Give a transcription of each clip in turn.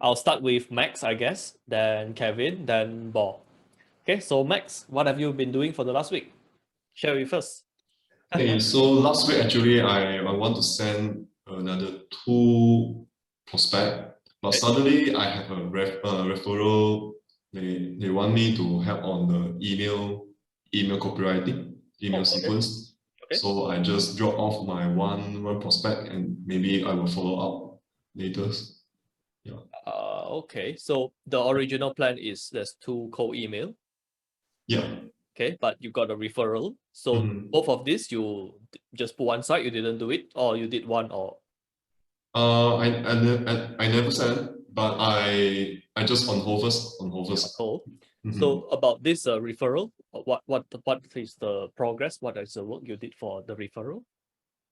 I'll start with Max, I guess, then Kevin, then Bo. Okay, so Max, what have you been doing for the last week? Share with us. Okay, so last week actually I want to send another 2 prospect, but suddenly I have a referral. They want me to help on the email copywriting, email sequence. Okay. So I just drop off my one prospect and maybe I will follow up later. Yeah. Okay, so the original plan is there's 2 cold email. Yeah. Okay, but you got a referral. So both of these you just put one side, you didn't do it, or you did one, or I never sent, but I just on hold first. hold. So about this referral, what is the progress? What is the work you did for the referral?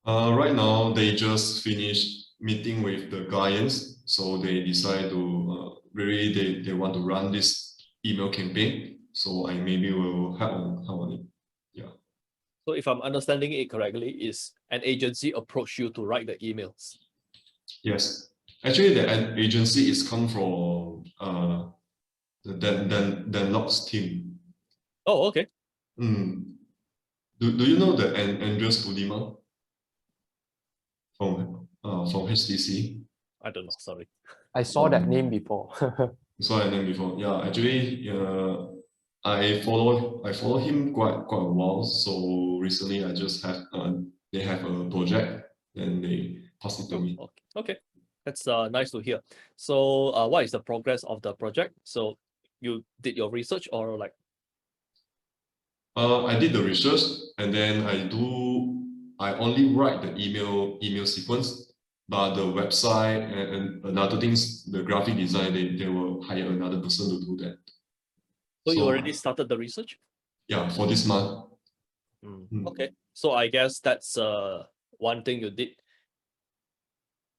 Right now, they just finished meeting with the clients, so they decide to really they want to run this email campaign. So I maybe will help on it. Yeah. So if I'm understanding it correctly, is an agency approach you to write the emails? Yes, actually, the agency is come from the Locks team. Oh, okay. Do you know the Andreas Budima from HTC? I don't know. Sorry. I saw that name before. Saw that name before. Yeah, actually, I follow him quite a while. So recently, I just have they have a project and they pass it to me. Okay, that's nice to hear. So what is the progress of the project? So you did your research or like? I did the research and then I only write the email sequence, but the website and another things, the graphic design, they will hire another person to do that. So you already started the research? Yeah, for this month. Okay, so I guess that's one thing you did.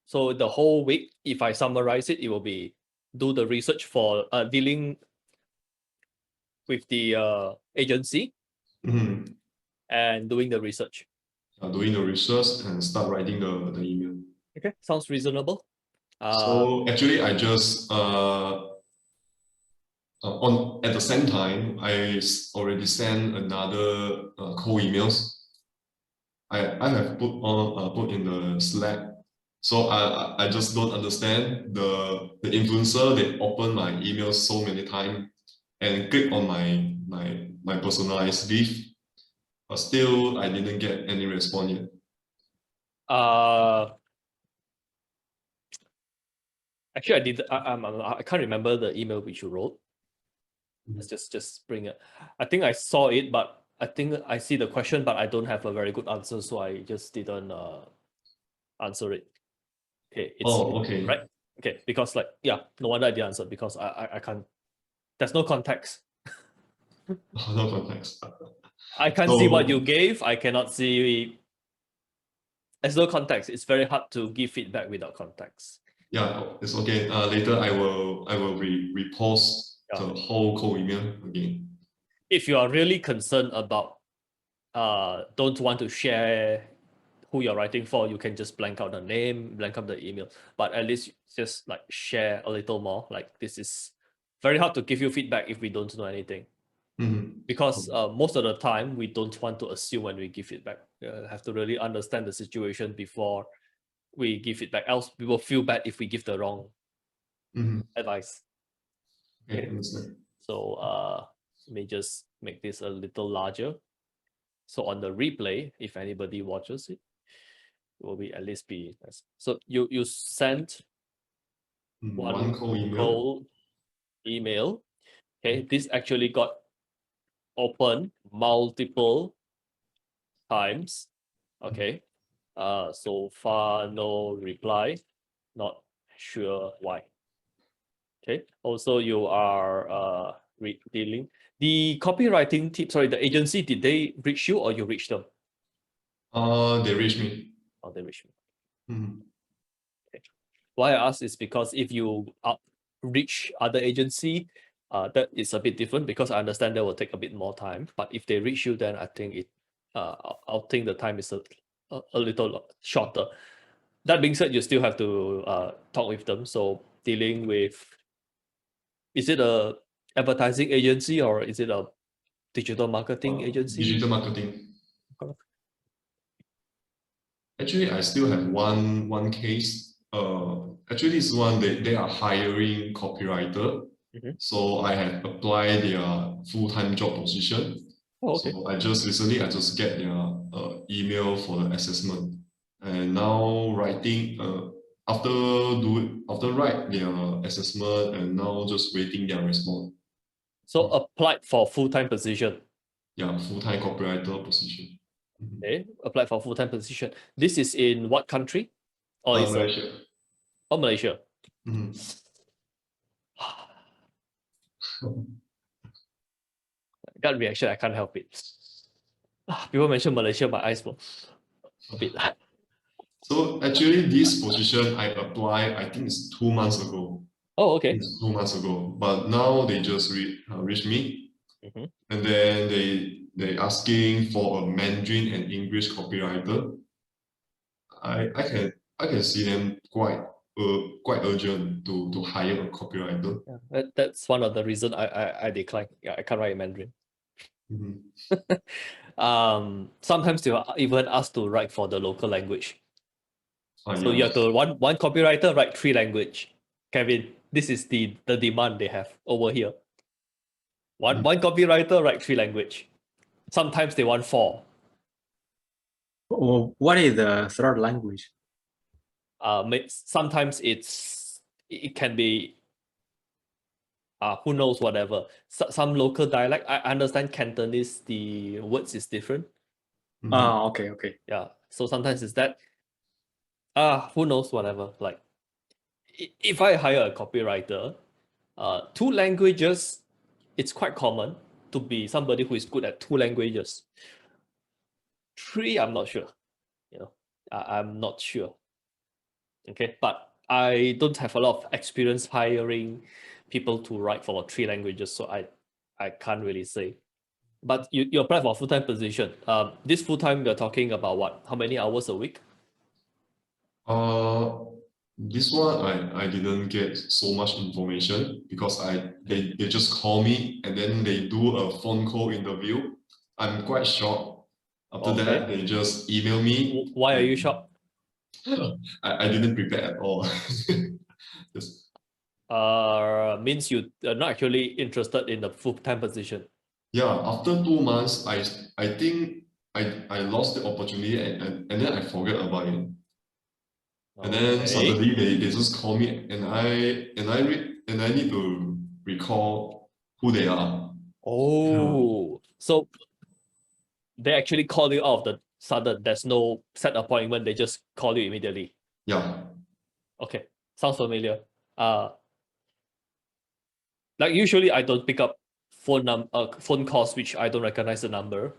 So the whole week, if I summarize it, it will be do the research for dealing with the agency and doing the research. Doing the research and start writing the email. Okay, sounds reasonable. So actually, I just at the same time, I already sent another cold emails. I have put in the Slack. So I just don't understand the influencer. They open my emails so many times and click on my personalized leaf, but still I didn't get any response yet. Actually, I did. I can't remember the email which you wrote. Let's just bring it. I think I saw it, but I think I see the question, but I don't have a very good answer, so I just didn't answer it. Okay. Okay. Right. Okay. Because like no wonder I didn't answer because I can't. There's no context. No context. I can't see what you gave. I cannot see. There's no context. It's very hard to give feedback without context. Yeah, it's okay. Later I will repost the whole cold email again. If you are really concerned about don't want to share who you're writing for, you can just blank out the name, blank out the email, but at least just like share a little more. Like this is very hard to give you feedback if we don't know anything. Because most of the time we don't want to assume when we give feedback. Have to really understand the situation before we give feedback, else we will feel bad if we give the wrong advice. Okay, understand. So let me just make this a little larger. So on the replay, if anybody watches it, will be at least be nice. So you sent one cold email. Okay, this actually got open multiple times. Okay. So far no reply. Not sure why. Okay. Also, you are dealing the copywriting team. Sorry, the agency. Did they reach you or you reached them? They reached me. Oh, they reached me. Okay. Why I ask is because if you reach other agency, that is a bit different because I understand that will take a bit more time. But if they reach you, then I think I'll think the time is a little shorter. that being said, you still have to talk with them. So dealing with, is it a advertising agency or is it a digital marketing agency? Digital marketing. Okay. Actually, I still have one case. Actually, this one they are hiring copywriter. Mhm. So I have applied their full-time job position. Oh, okay. So I just get their email for the assessment, and now writing after write their assessment, and now just waiting their response. So applied for full-time position. Yeah, full-time copywriter position. Okay, applied for full-time position. This is in what country? Or is Malaysia. Malaysia? Mhm. Gut reaction, I can't help it. People mention Malaysia, my eyes will a bit. So actually, this position I applied, I think it's 2 months ago. Oh, okay. It's 2 months ago, but now they just reached me, Mhm. and then they asking for a Mandarin and English copywriter. I can see them quite urgent to hire a copywriter. Yeah, that's one of the reason I decline. Yeah, I can't write Mandarin. Mhm. Sometimes they will even ask to write for the local language. So you Yeah. have to one copywriter write 3 language. Kevin, this is the demand they have over here. One copywriter write 3 language. Sometimes they want 4. Well, what is the third language? Sometimes it can be who knows whatever. Some local dialect. I understand Cantonese, the words is different. Ah, okay, okay. Yeah. So sometimes it's that. Who knows whatever. Like if I hire a copywriter, 2 languages, it's quite common to be somebody who is good at 2 languages. 3, I'm not sure. You know, I'm not sure. Okay, but I don't have a lot of experience hiring people to write for 3 languages, so I can't really say. But you apply for a full-time position. This full-time we're talking about what? How many hours a week? This one I didn't get so much information because they just call me and then they do a phone call interview. I'm quite shocked. After that, Okay. they just email me. Why are you And shocked? I didn't prepare at all. Just, Means you are not actually interested in the full-time position. yeah, after 2 months, I think I lost the opportunity and then I forget about it. And then Okay. suddenly they just call me and I need to recall who they are. Oh, so they actually call you out of the sudden. There's no set appointment. They just call you immediately. Yeah. Okay, sounds familiar. Like usually I don't pick up phone calls which I don't recognize the number.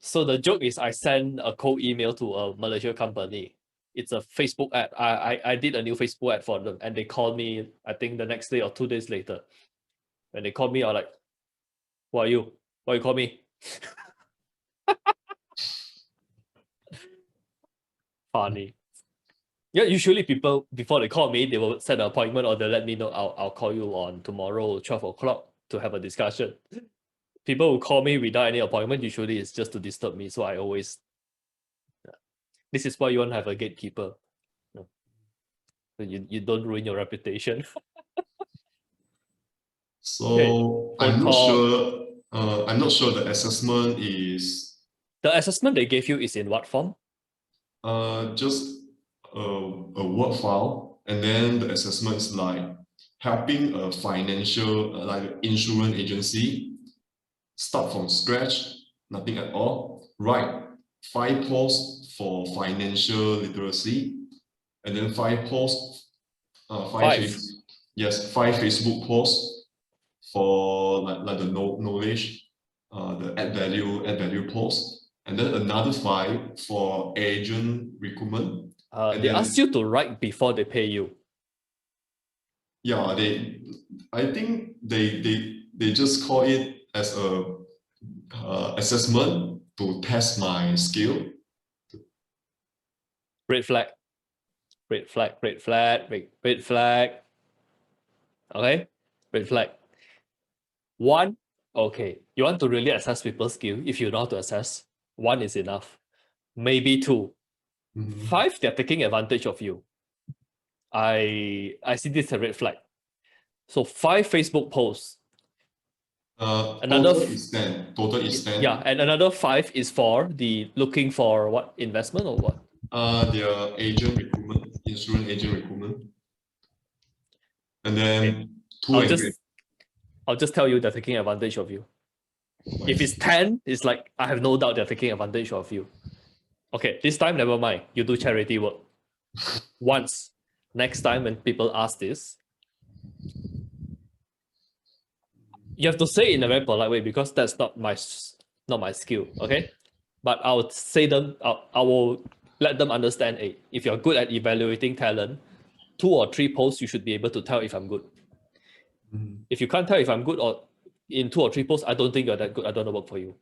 So the joke is I send a cold email to a Malaysia company. It's a Facebook ad. I did a new Facebook ad for them, and they called me. I think the next day or 2 days later. When they called me, I was like, "Who are you? Why you call me?" Funny. Yeah, usually people before they call me, they will set an appointment or they let me know I'll call you on tomorrow 12 o'clock to have a discussion. People who call me without any appointment usually it's just to disturb me. So I always this is why you want to have a gatekeeper. So you don't ruin your reputation. Okay. So Phone call. I'm not sure the assessment is The assessment they gave you is in what form? just a Word file, and then the assessment is like helping a financial like insurance agency start from scratch, nothing at all. Write 5 posts for financial literacy, and then 5 posts, 5. yes, 5 Facebook posts for like the knowledge, the add value post, and then another 5 for agent recruitment, and They ask then you to write before they pay you. yeah, I think they just call it as a assessment to test my skill. Red flag. red flag, red flag, red flag. Okay, red flag. One, okay, you want to really assess people's skill. If you know how to assess, one is enough. Maybe two. Mhm. Five, they're taking advantage of you. I see this as a red flag. So 5 Facebook posts. Another Total is 10. Total is 10. yeah, and another 5 is for the looking for what, investment or what? Their agent recruitment, insurance agent recruitment. And then two I'll and just tell you they're taking advantage of you. If it's 10, it's like I have no doubt they're taking advantage of you. Okay, this time never mind. You do charity work. Once. Next time when people ask this, you have to say it in a very polite way because that's not my skill. Okay, but I would say them. I will let them understand. Hey, if you're good at evaluating talent, 2 or 3 posts you should be able to tell if I'm good. Mhm. If you can't tell if I'm good or in 2 or 3 posts, I don't think you're that good. I don't want to work for you.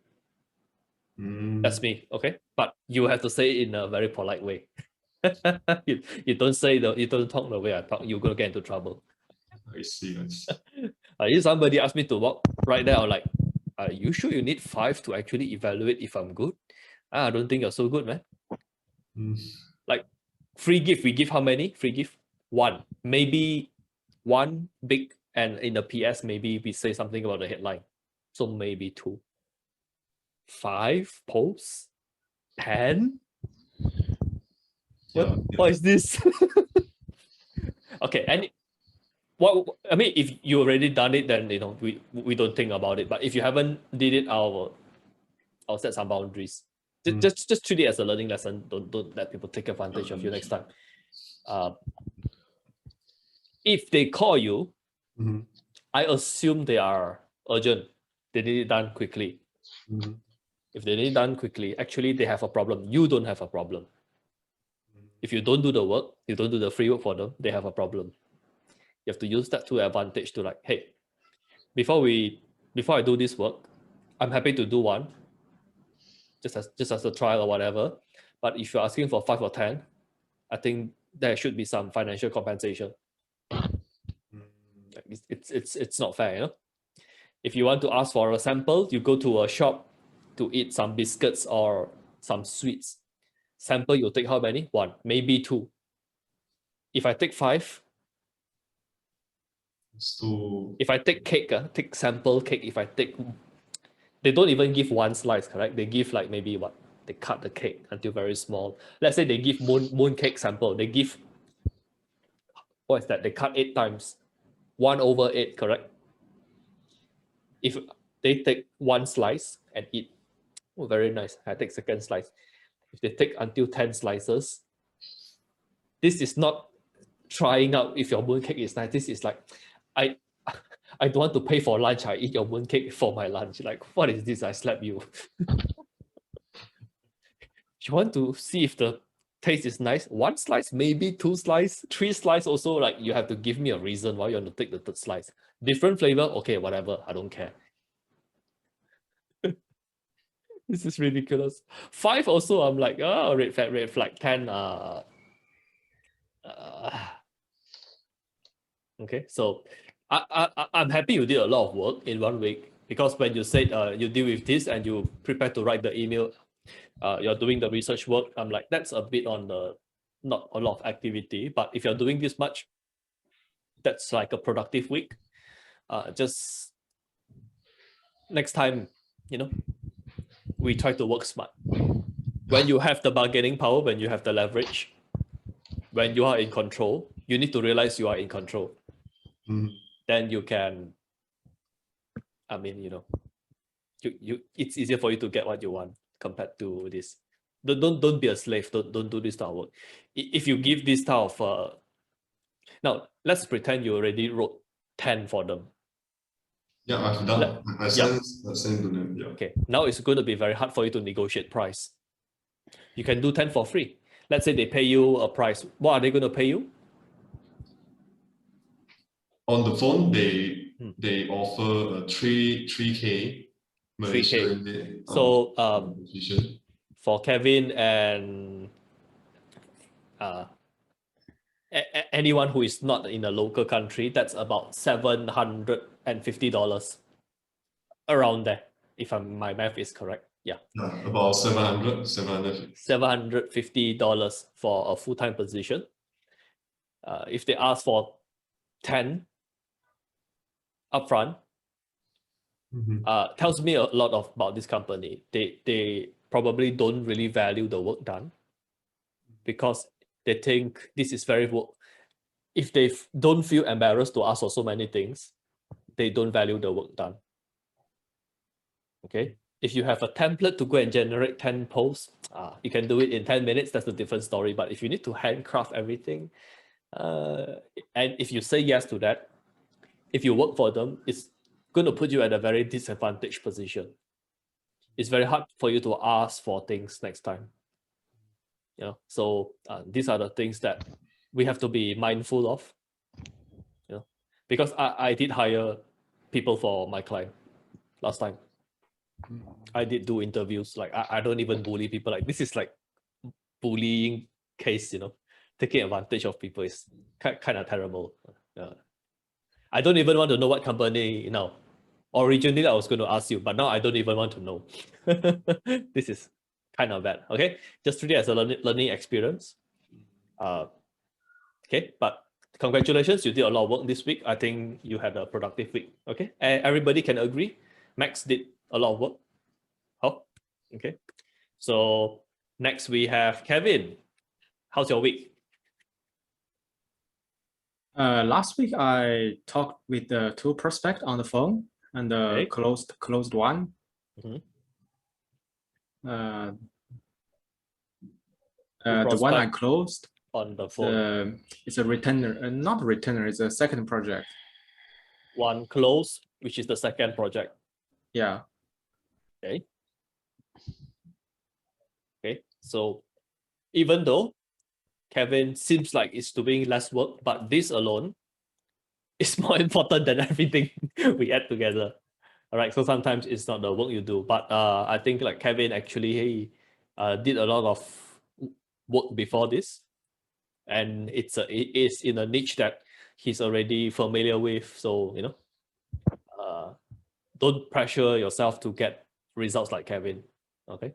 That's me. Okay, but you have to say it in a very polite way. you don't say you don't talk the way I talk. You're gonna get into trouble. I see. I see. If somebody asked me to work right there, I'm like, are you sure you need 5 to actually evaluate if I'm good? I don't think you're so good, man. Mm. Like free gift, we give how many? Free gift? 1. Maybe 1 big, and in the PS, maybe we say something about the headline. So maybe 2. 5 posts? 10? Yeah, What is this? Okay, and what I mean, if you already done it, then we don't think about it. But if you haven't did it, I'll set some boundaries. Just treat it as a learning lesson. Don't let people take advantage of you next time. If they call you, Mhm. I assume they are urgent. They need it done quickly. Mhm. If they need it done quickly, actually they have a problem. You don't have a problem. If you don't do the work, you don't do the free work for them, they have a problem. You have to use that to advantage to like, hey, before I do this work, I'm happy to do one, just as a trial or whatever. But if you're asking for 5 or 10, I think there should be some financial compensation. It's not fair, you know. If you want to ask for a sample, you go to a shop to eat some biscuits or some sweets. Sample, you take how many? 1, maybe 2. If I take 5, So if I take cake, take sample cake, they don't even give 1 slice, correct? They give like maybe what? They cut the cake until very small. Let's say they give moon cake sample. They give, what is that? They cut 8 times. 1/8, correct? If they take 1 slice and eat, oh, very nice. I take second slice. If they take until 10 slices, this is not trying out if your mooncake is nice. This is like, I I don't want to pay for lunch. I eat your mooncake for my lunch. Like, what is this? I slap you. You want to see if the taste is nice? 1 slice, maybe 2 slice, 3 slice also. Like, you have to give me a reason why you want to take the 3rd slice. Different flavor, okay, whatever. I don't care. This is ridiculous. 5 also, I'm like, oh, red flag. 10, okay, so I'm happy you did a lot of work in 1 week, because when you said you deal with this and you prepare to write the email, you're doing the research work, I'm like, that's a bit on the not a lot of activity, but if you're doing this much, that's like a productive week. Just next time, we try to work smart. When you have the bargaining power, when you have the leverage, when you are in control, you need to realize you are in control. Then you can, I mean, it's easier for you to get what you want compared to this. Don't be a slave. Don't do this type of work. If you give this type of now, let's pretend you already wrote 10 for them. yeah, I've done. I sent to them. Yeah. Okay, now it's going to be very hard for you to negotiate price. You can do 10 for free. Let's say they pay you a price. What are they going to pay you? On the phone, they offer a 3K Malaysian 3K. So position. for Kevin and anyone who is not in a local country, that's about $750 around there, if my math is correct. Yeah. About 750. $750 for a full-time position. If they ask for 10 upfront, tells me a lot about this company. They probably don't really value the work done because they think this is very work. If they don't feel embarrassed to ask for so many things, they don't value the work done. Okay. If you have a template to go and generate 10 posts, you can do it in 10 minutes. That's a different story. But if you need to handcraft everything, and if you say yes to that, if you work for them, it's going to put you at a very disadvantaged position. It's very hard for you to ask for things next time. You know, so these are the things that we have to be mindful of. You know, because I did hire people for my client last time. I did do interviews. Like I don't even bully people. Like this is like bullying case. You know, taking advantage of people is kind of terrible. I don't even want to know what company now. Originally, I was going to ask you, but now I don't even want to know. This is kind of bad. Okay, just treat it as a learning experience. Okay, but congratulations, you did a lot of work this week. I think you had a productive week. Okay, everybody can agree. Max did a lot of work. Oh, okay. So next we have Kevin. How's your week? Last week I talked with the two prospects on the phone and the closed one. The one I closed on the phone. It's a retainer, not a retainer. It's a second project. One closed, which is the second project. Yeah. Okay. Okay. So even though Kevin seems like it's doing less work, but this alone is more important than everything we add together. All right. So sometimes it's not the work you do, but I think like Kevin actually did a lot of work before this, and it is in a niche that he's already familiar with. So you know, don't pressure yourself to get results like Kevin. Okay.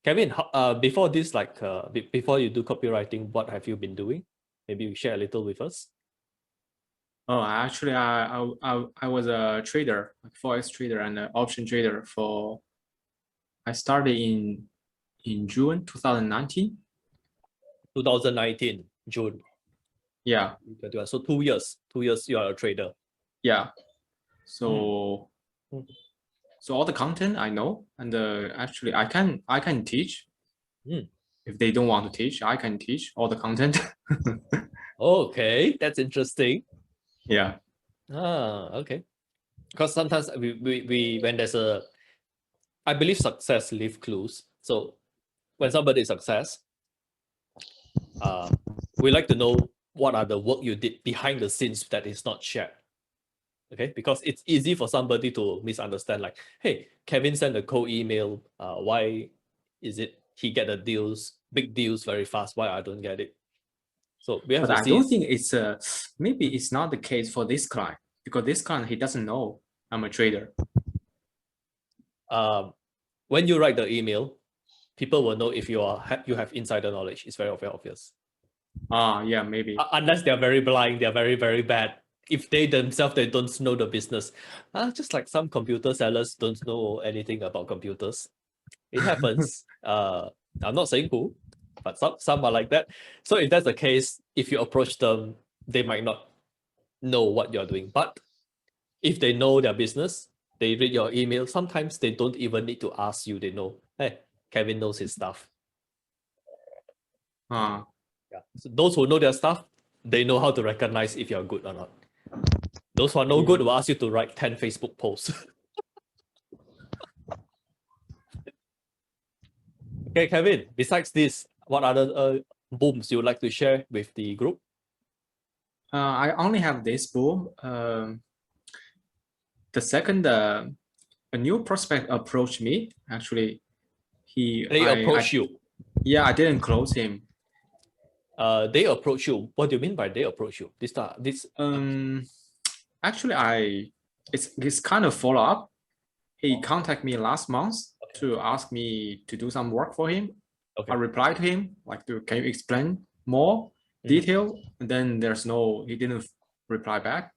Kevin, before this, like before you do copywriting, what have you been doing? Maybe you share a little with us. Oh, actually, I was a trader, forex trader and an option trader for. I started in June 2019. 2019 June. Yeah. So 2 years. 2 years you are a trader. Yeah. So. So all the content I know, and actually I can teach. If they don't want to teach, I can teach all the content. Okay, that's interesting. Yeah. Okay. Because sometimes we when there's a, I believe success leaves clues. So when somebody is success, we like to know what are the work you did behind the scenes that is not shared. Okay, because it's easy for somebody to misunderstand, like, hey, Kevin sent a cold email. Why is it he get the deals, big deals very fast? Why I don't get it? So we have but to see. I don't think it's maybe it's not the case for this client, because this client, he doesn't know I'm a trader. When you write the email, people will know if you have insider knowledge. It's very obvious. Yeah, maybe. Unless they're very blind, they're very, very bad. If they themselves, they don't know the business. Just like some computer sellers don't know anything about computers. It happens. I'm not saying who, but some are like that. So if that's the case, if you approach them, they might not know what you're doing. But if they know their business, they read your email, sometimes they don't even need to ask you. They know, hey, Kevin knows his stuff. Yeah. So those who know their stuff, they know how to recognize if you're good or not. Those who are no good will ask you to write 10 Facebook posts. Okay, Kevin, besides this, what other booms you would like to share with the group? I only have this boom. The second, a new prospect approached me. Actually, They approached you. Yeah, I didn't close him. They approach you. What do you mean by they approach you? Actually, it's kind of follow up. He contacted me last month to ask me to do some work for him. Okay. I replied to him like, can you explain more detail? And then he didn't reply back.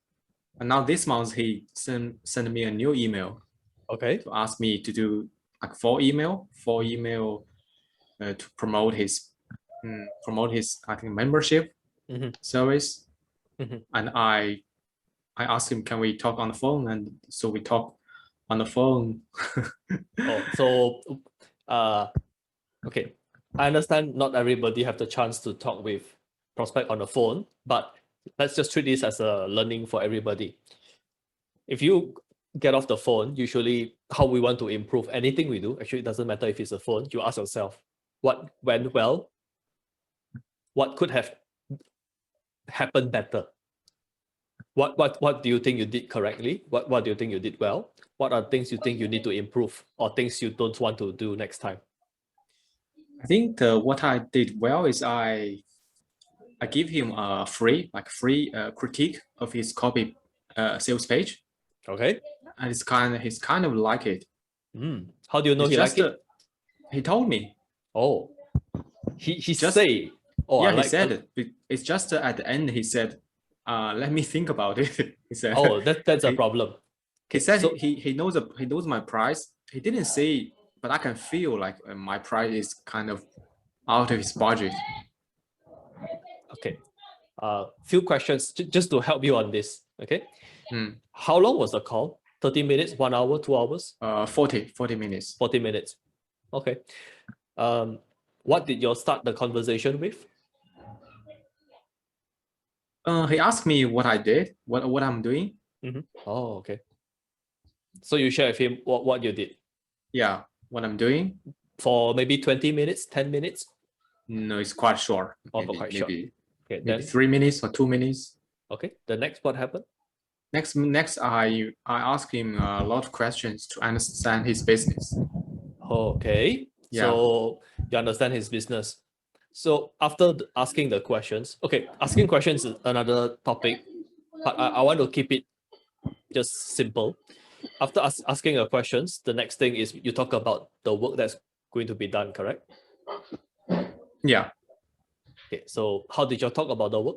And now this month he sent me a new email. Okay. To ask me to do like four email to promote his I think membership service. And I asked him, can we talk on the phone? And so we talk on the phone. Okay. I understand not everybody have the chance to talk with prospect on the phone, but let's just treat this as a learning for everybody. If you get off the phone, usually how we want to improve anything we do, actually it doesn't matter if it's a phone, you ask yourself, what went well? What could have happened better? What do you think you did correctly? What do you think you did well? What are things you think you need to improve or things you don't want to do next time? I think what I did well is I give him a free critique of his copy sales page. Okay. And he's kind of like it. How do you know he liked it? He told me. Oh, he just say. Oh, yeah, he said it. It's just at the end he said, "Let me think about it." He said. Oh, that's a problem. He said he knows my price. He didn't say, but I can feel like my price is kind of out of his budget. Okay. Few questions just to help you on this. Okay. How long was the call? 30 minutes, 1 hour, 2 hours? 40 minutes. 40 minutes. Okay. What did you start the conversation with? He asked me what I did, what I'm doing. Oh, okay. So you share with him what you did? Yeah, what I'm doing. For maybe 20 minutes, 10 minutes? No, it's quite short. Quite short. Okay, maybe then 3 minutes or 2 minutes. Okay, the next what happened? Next, I asked him a lot of questions to understand his business. Okay, yeah. So you understand his business. So after asking the questions, okay, asking questions is another topic, but I want to keep it just simple. After asking the questions, the next thing is you talk about the work that's going to be done, correct? Yeah. Okay, so how did you talk about the work?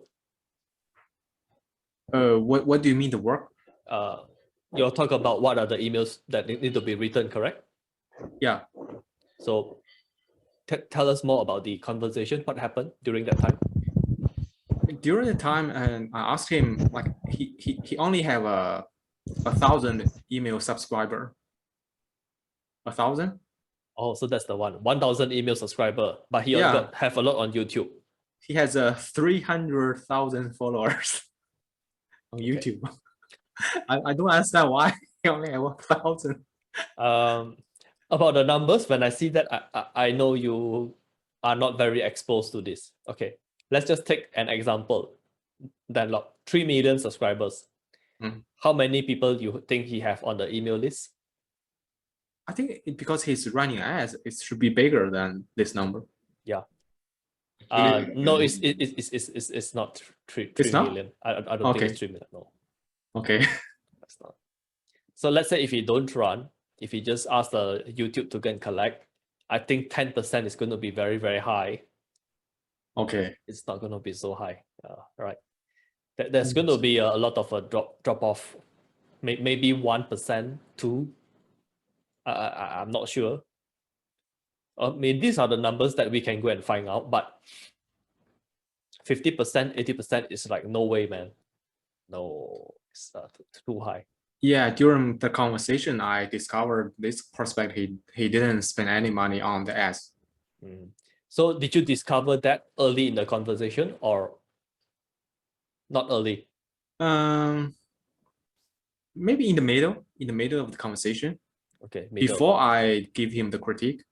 What do you mean the work? You'll talk about what are the emails that need to be written, correct? Yeah. So tell us more about the conversation. What happened during that time? During the time, and I asked him, like he only have 1,000 email subscriber. 1,000? Oh, so that's the one. 1,000 email subscriber, but he have a lot on YouTube. He has 300,000 followers on YouTube. I don't understand why he only have 1,000. About the numbers, when I see that, I know you are not very exposed to this. Okay, let's just take an example. Then 3 million subscribers. How many people you think he have on the email list? I think because he's running ads, it should be bigger than this number. Yeah. No, it's not 3 million. I don't think it's 3 million. No. Okay. That's not. So let's say if he don't run, if he just ask the YouTube to go and collect, I think 10% is going to be very, very high. Okay. It's not going to be so high. Right. There's going to be a lot of a drop off. Maybe 1%, 2%. I'm not sure. I mean, these are the numbers that we can go and find out, but 50%, 80% is like, no way, man. No, it's too high. Yeah, during the conversation, I discovered this prospect, he didn't spend any money on the ads. So did you discover that early in the conversation or not early? Maybe in the middle of the conversation. Okay. Middle. Before I give him the critique.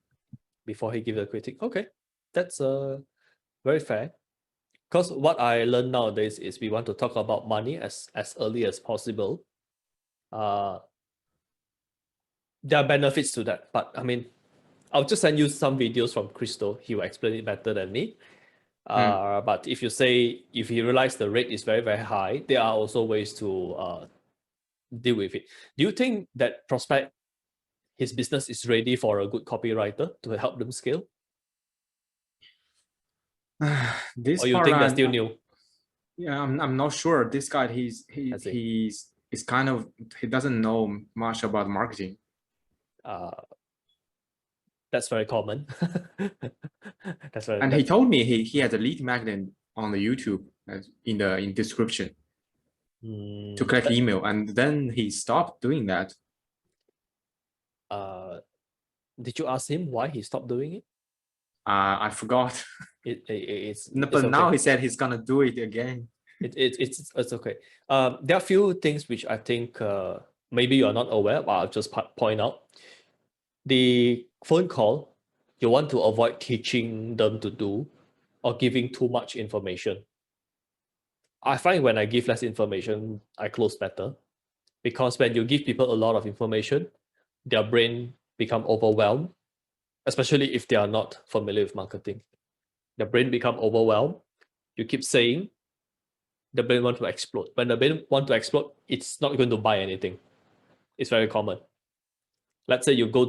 Before he give the critique. Okay, that's very fair. Because what I learned nowadays is we want to talk about money as early as possible. There are benefits to that, but I mean, I'll just send you some videos from Crystal. He will explain it better than me. But if you realize the rate is very, very high, there are also ways to deal with it. Do you think that prospect, his business is ready for a good copywriter to help them scale? This Or you part think they're still new? Yeah, I'm not sure. This guy, I see. he's kind of, he doesn't know much about marketing. That's very common. That's very. And he told me he has a lead magnet on the YouTube in description to collect email, and then he stopped doing that. Did you ask him why he stopped doing it? I forgot. It's But okay. now he said he's gonna do it again. It's okay. There are a few things which I think maybe you're not aware, but I'll just point out. The phone call, you want to avoid teaching them to do or giving too much information. I find when I give less information, I close better, because when you give people a lot of information, their brain become overwhelmed, especially if they are not familiar with marketing. The brain become overwhelmed. You keep saying, the brain want to explode. When the brain want to explode, it's not going to buy anything. It's very common. Let's say you go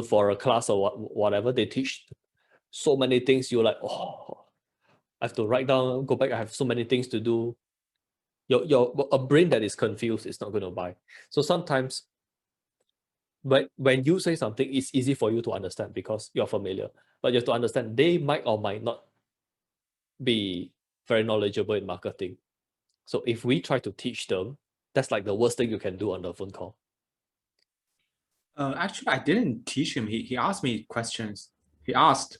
for a class or whatever, they teach so many things. You're like, oh, I have to write down, go back. I have so many things to do. A brain that is confused is not going to buy. So sometimes when you say something, it's easy for you to understand because you're familiar. But you have to understand they might or might not be very knowledgeable in marketing. So if we try to teach them, that's like the worst thing you can do on the phone call. Actually, I didn't teach him. He asked me questions. He's asked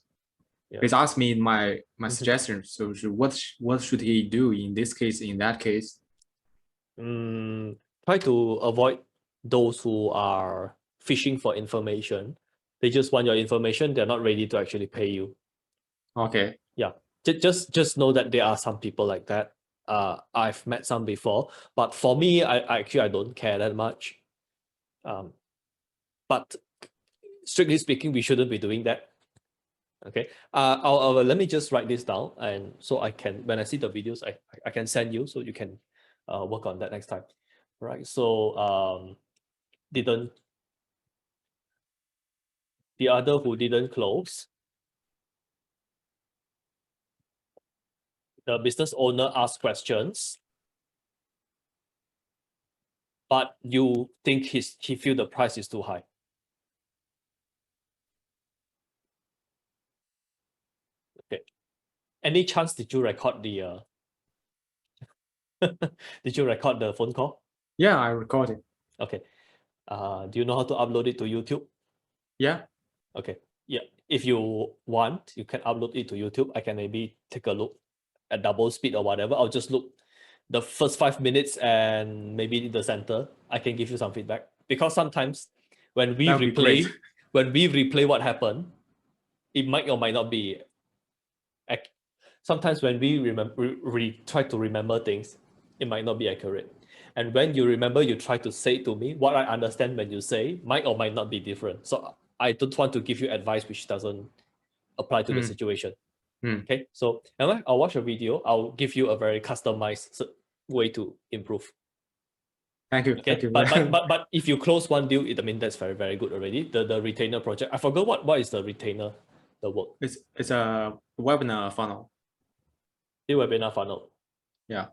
me my suggestions. So what should he do in this case, in that case? Try to avoid those who are fishing for information. They just want your information. They're not ready to actually pay you. Okay. Yeah. Just know that there are some people like that. I've met some before, but for me, I don't care that much. But strictly speaking, we shouldn't be doing that. Okay. Let me just write this down, and so I can, when I see the videos, I can send you so you can work on that next time. Right. So the other who didn't close, the business owner asked questions, but you think he feel the price is too high. Okay. Any chance did you record the did you record the phone call? Yeah, I recorded. Okay. Do you know how to upload it to YouTube? Yeah. Okay. Yeah. If you want, you can upload it to YouTube. I can maybe take a look at double speed or whatever. I'll just look the first 5 minutes and maybe the center. I can give you some feedback, because sometimes when we replay what happened, it might or might not be. Sometimes when we try to remember things, it might not be accurate. And when you remember, you try to say to me, what I understand when you say might or might not be different. So I don't want to give you advice which doesn't apply to the situation. Okay, so I'll watch a video. I'll give you a very customized way to improve. Thank you. Okay, thank you. but if you close one deal, I mean, that's very, very good already. The retainer project. I forgot what is the retainer, the work. It's a webinar funnel. The webinar funnel. Yeah.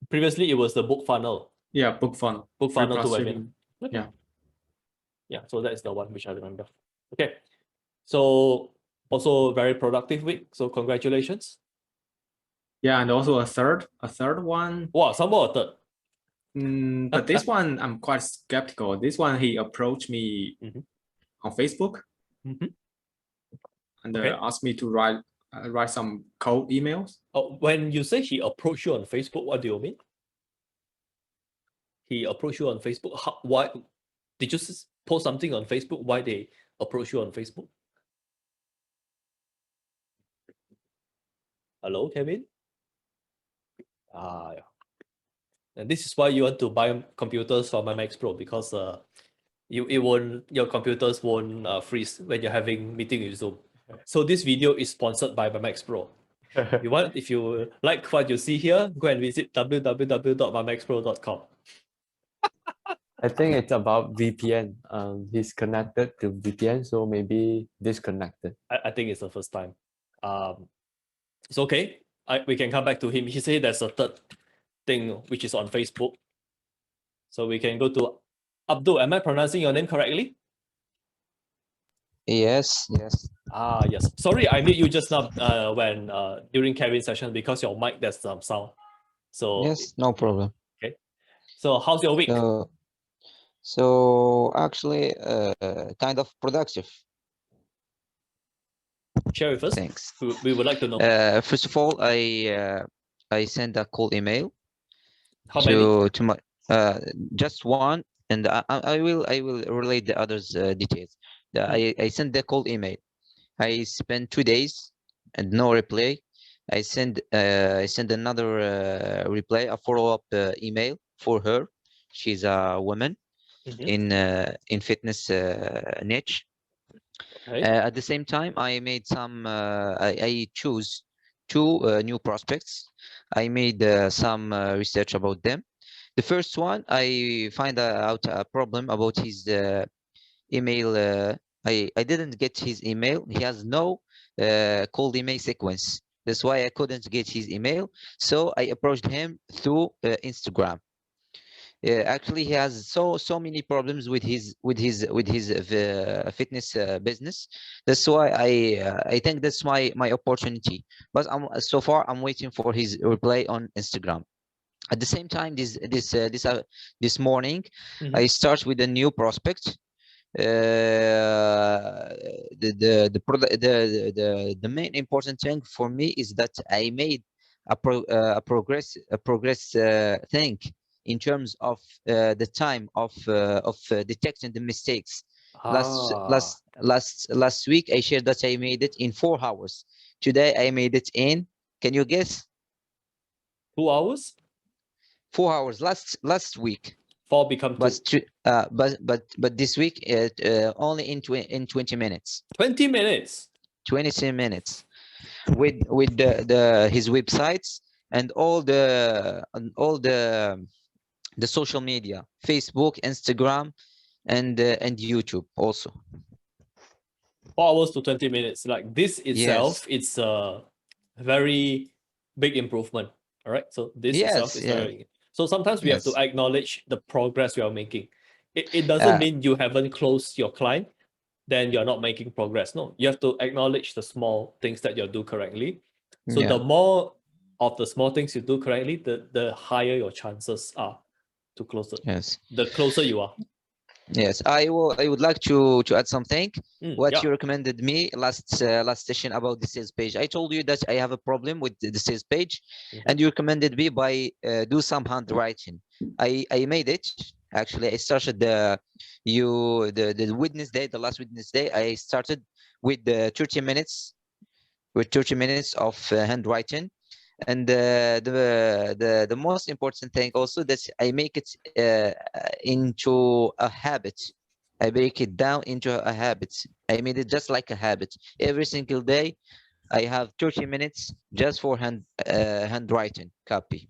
Previously, it was the book funnel. Yeah, book funnel. Book funnel to webinar. Okay. Yeah. Yeah, so that's the one which I remember. Okay. So also very productive week. So congratulations. Yeah, and also a third one. Wow, some more a third. But this one I'm quite skeptical. This one he approached me on Facebook and asked me to write some cold emails. Oh, when you say he approached you on Facebook, what do you mean? He approached you on Facebook. Why did you post something on Facebook? Why they approach you on Facebook? Hello, Kevin. Yeah. And this is why you want to buy computers from my Max Pro, because your computers won't freeze when you're having meeting with Zoom. So this video is sponsored by Max Pro. If you like what you see here, go and visit www.mymaxpro.com. I think it's about VPN. He's connected to VPN, so maybe disconnected. I think it's the first time. It's okay. We can come back to him. He said there's a third thing which is on Facebook. So we can go to Abdul. Am I pronouncing your name correctly? Yes. Yes. Sorry, I mute you just now when during Kevin's session because your mic there's some sound. So Yes, no problem. Okay. So how's your week? So actually, kind of productive. Share with us. Thanks. We would like to know. First of all, I sent a cold email How many? to my just one, and I will relate the others details. I sent the cold email. I spent 2 days and no reply. I send another reply, a follow-up email for her. She's a woman in fitness niche. Okay. At the same time, I made some. I choose 2 new prospects. I made some research about them. The first one, I find out a problem about his email. I didn't get his email. He has no cold email sequence. That's why I couldn't get his email. So I approached him through Instagram. Actually, he has so many problems with his fitness business. That's why I think that's my opportunity. But so far I'm waiting for his reply on Instagram. At the same time, this morning, I start with a new prospect. The main important thing for me is that I made a progress thing in terms of the time of detecting the mistakes. Last week I shared that I made it in 4 hours. Today I made it in, can you guess? 2 hours? 4 hours last week. 4 become 2. But this week only in 20 minutes. 20 minutes. 20 minutes with his websites and all the social media, Facebook, Instagram, and YouTube also. 4 hours to 20 minutes. Like this itself, it's a very big improvement. All right. So this itself is very. So sometimes we have to acknowledge the progress we are making. It doesn't mean you haven't closed your client, then you're not making progress. No, you have to acknowledge the small things that you do correctly. So the more of the small things you do correctly, the higher your chances are to close it. The closer you are. Yes, I would like to add something. What you recommended me last session about the sales page. I told you that I have a problem with the sales page, and you recommended me by do some handwriting. I made it. Actually, I started the Wednesday, the last Wednesday. I started with the 30 minutes, of handwriting. And the most important thing also that I make it into a habit. I break it down into a habit. I made it just like a habit. Every single day, I have 30 minutes just for handwriting copy.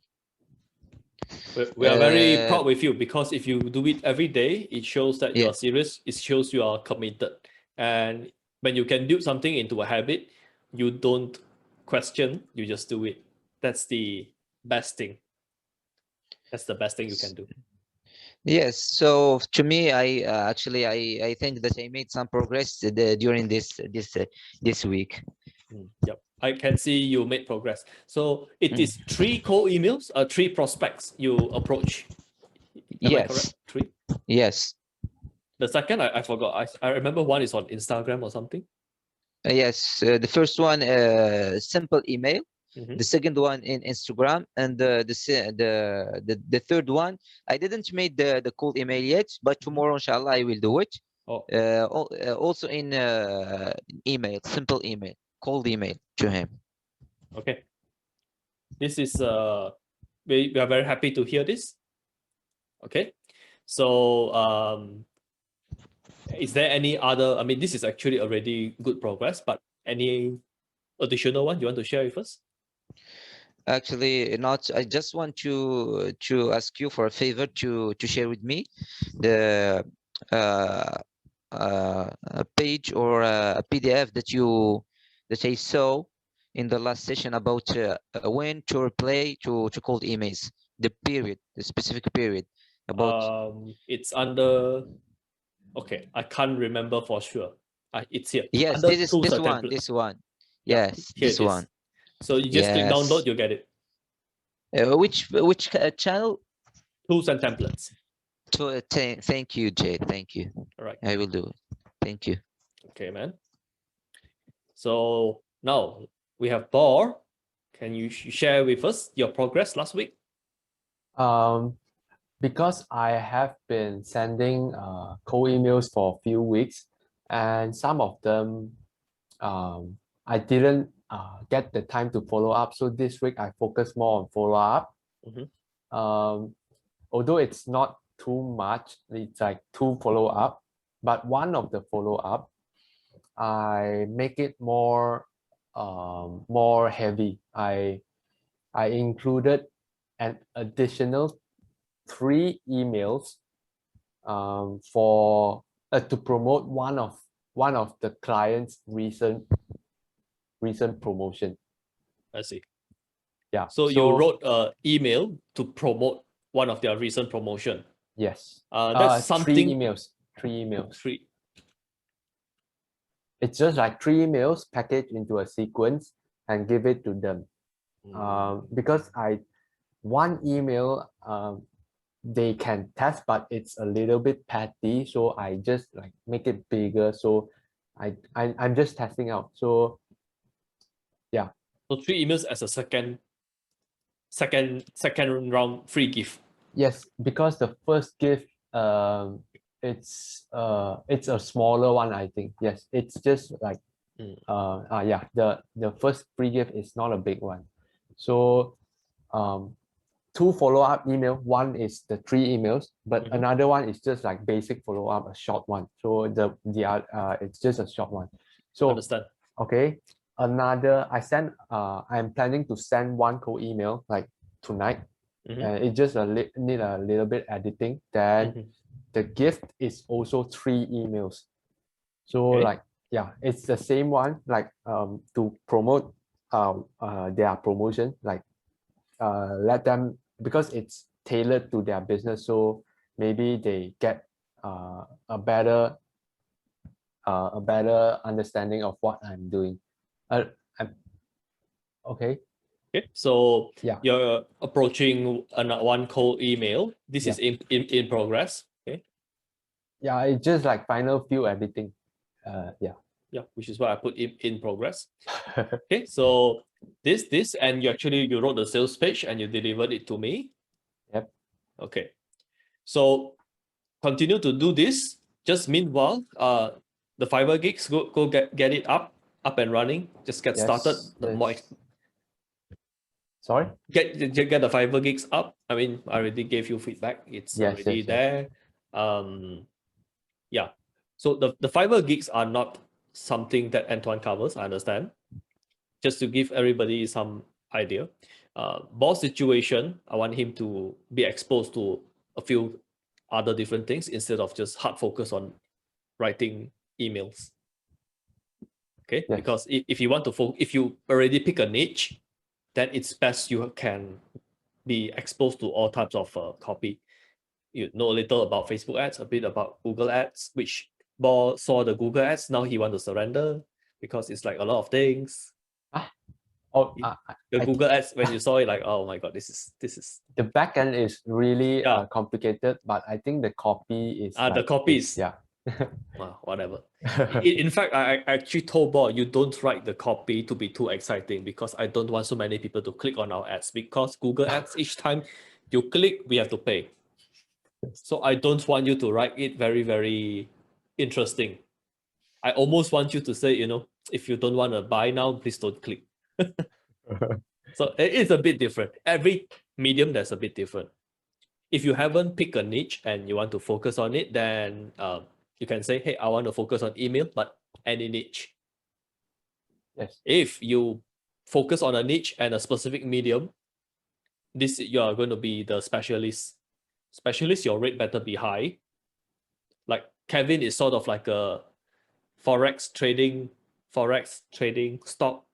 We are very proud with you because if you do it every day, it shows that you are serious. It shows you are committed. And when you can do something into a habit, you don't question, you just do it. That's the best thing. That's the best thing you can do. Yes. So to me, I think that I made some progress during this week. Yep, I can see you made progress. So it is 3 cold emails, 3 prospects you approach. Am I correct? 3. Yes. The second, I forgot. I remember one is on Instagram or something. Yes. The first one, simple email. The second one in Instagram, and the third one, I didn't make the cold email yet, but tomorrow, inshallah, I will do it. Also in email, simple email, cold email to him. Okay. This is we are very happy to hear this. Okay. So is there any other? I mean, this is actually already good progress, but Any additional one you want to share with us? Actually, not. I just want to ask you for a favor to share with me the a page or a PDF that I saw in the last session about when to reply to cold emails, the period, the specific period about. It's under. Okay, I can't remember for sure. It's here. Yes, Under this is tools this and one, templates. this one. Yeah, Yes, here this it is. one. So you just click Yes. download, you get it. Which channel? Tools and templates. Thank you, Jay. Thank you. All right. I will do it. Thank you. Okay, man. So now we have Thor. Can you share with us your progress last week? Because I have been sending cold emails for a few weeks, and some of them I didn't get the time to follow up. So this week I focus more on follow up. Although it's not too much, it's like 2 follow up, but one of the follow up, I make it more heavy. I included an additional 3 emails for to promote one of the client's recent promotion. I see. Yeah. So you wrote an email to promote one of their recent promotion. Yes. That's something. 3 emails. 3 emails. 3. It's just like 3 emails packaged into a sequence and give it to them. Because one email they can test, but it's a little bit petty, so I just like make it bigger. So I'm just testing out. So yeah. So 3 emails as a second round free gift. Yes, because the first gift it's a smaller one, I think. Yes, it's just like yeah, the first free gift is not a big one. So 2 follow-up email. One is the 3 emails, but another one is just like basic follow-up, a short one. So the it's just a short one. So understand. Okay. Another I'm planning to send 1 cold email like tonight. It just need a little bit editing. Then the gift is also 3 emails. So like yeah, it's the same one, like to promote their promotion, like let them, because it's tailored to their business, so maybe they get a better understanding of what I'm doing. Okay. So yeah, you're approaching 1 cold email. This is in progress. Okay. Yeah, it's just like final few editing. Yeah, which is why I put in progress. Okay, so this and you wrote the sales page and you delivered it to me. Yep. Okay, so continue to do this. Just meanwhile, the Fiverr gigs, go get it up and running. Just get started. Sorry. Get the Fiverr gigs up. I mean, I already gave you feedback. It's already there. Yeah. So the Fiverr gigs are not something that Antoine covers, I understand. Just to give everybody some idea. Boss situation, I want him to be exposed to a few other different things instead of just hard focus on writing emails. Okay, because if you want to if you already pick a niche, then it's best you can be exposed to all types of copy. You know a little about Facebook ads, a bit about Google ads, which Bo saw the Google ads. Now he wants to surrender because it's like a lot of things. The Google ads, when you saw it, like, oh my god, this is the back end is really complicated, but I think the copy is the copy is whatever. In fact, I actually told Bo, you don't write the copy to be too exciting because I don't want so many people to click on our ads, because Google ads, each time you click, we have to pay. So I don't want you to write it very, very interesting. I almost want you to say, if you don't want to buy now, please don't click. So it is a bit different. Every medium, that's a bit different. If you haven't picked a niche and you want to focus on it, then you can say, hey, I want to focus on email, but any niche. Yes. If you focus on a niche and a specific medium, you are going to be the specialist. Specialist, your rate better be high. Like Kevin is sort of like a forex trading stock,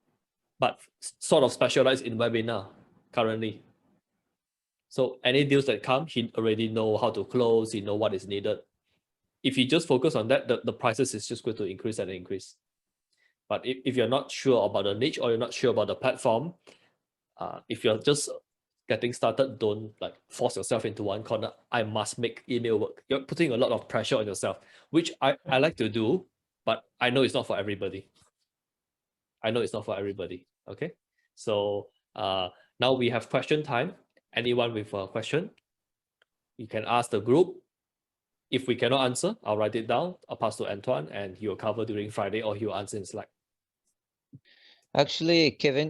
but sort of specialized in webinar currently. So any deals that come, he already know how to close, he know what is needed. If you just focus on that, the prices is just going to increase and increase. But if you're not sure about the niche or you're not sure about the platform, if you're just getting started, don't like force yourself into one corner. I must make email work. You're putting a lot of pressure on yourself, which I like to do, but I know it's not for everybody. Okay. So now we have question time. Anyone with a question, you can ask the group. If we cannot answer, I'll write it down. I'll pass to Antoine and he will cover during Friday, or he will answer in Slack. Actually, Kevin,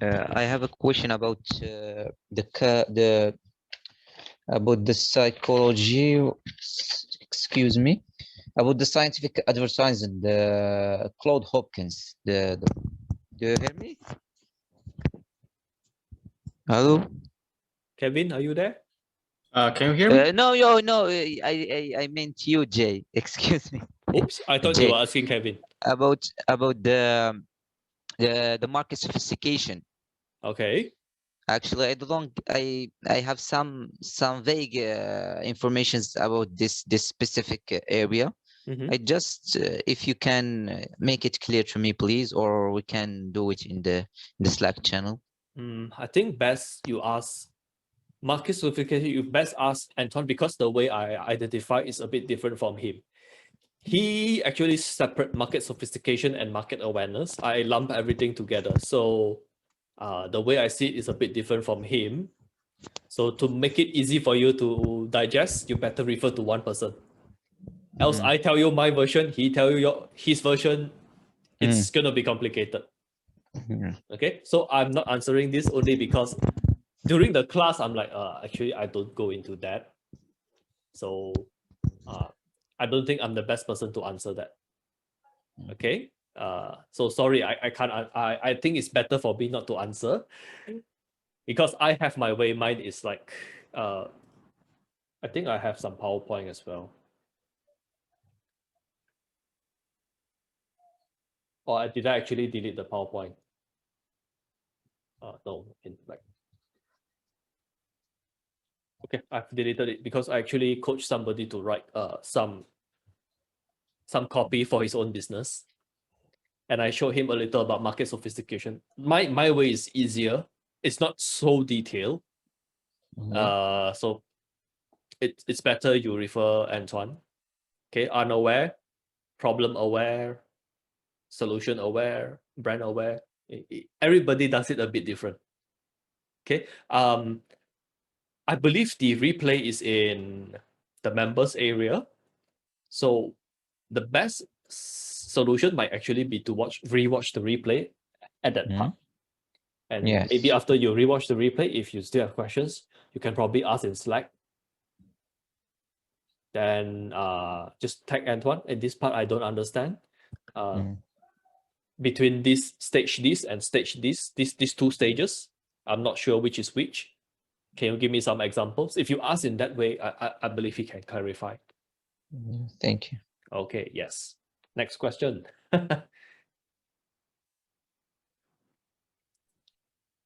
I have a question about the psychology. Excuse me, about the scientific advertising. The Claude Hopkins. Do you hear me? Hello, Kevin, are you there? Can you hear me? No. I meant you, Jay. Excuse me. Oops, I thought Jay, you were asking Kevin. About the market sophistication. Okay. Actually, I have some vague informations about this specific area. I just if you can make it clear to me, please, or we can do it in the Slack channel. I think best you ask market sophistication. You best ask Anton, because the way I identify is a bit different from him. He actually separate market sophistication and market awareness. I lump everything together. So the way I see it is a bit different from him. So to make it easy for you to digest, you better refer to one person. Else I tell you my version, he tell you his version. It's gonna be complicated. Okay, so I'm not answering this only because during the class I'm like, actually I don't go into that. So I don't think I'm the best person to answer that. Okay. So sorry, I can't. I think it's better for me not to answer, because I have my way. Mine is like, I think I have some PowerPoint as well. Or did I actually delete the PowerPoint? No, okay, I've deleted it because I actually coached somebody to write some copy for his own business. And I showed him a little about market sophistication. My way is easier. It's not so detailed. So it's better you refer Antoine. Okay, unaware, problem aware, solution aware, brand aware. Everybody does it a bit different. Okay. I believe the replay is in the members area. So the best solution might actually be to rewatch the replay at that part. And maybe after you rewatch the replay, if you still have questions, you can probably ask in Slack. Then just tag Antoine. At this part, I don't understand. Between this and stage these two stages, I'm not sure which is which. Can you give me some examples? If you ask in that way, I believe he can clarify. Thank you. Okay, yes. Next question.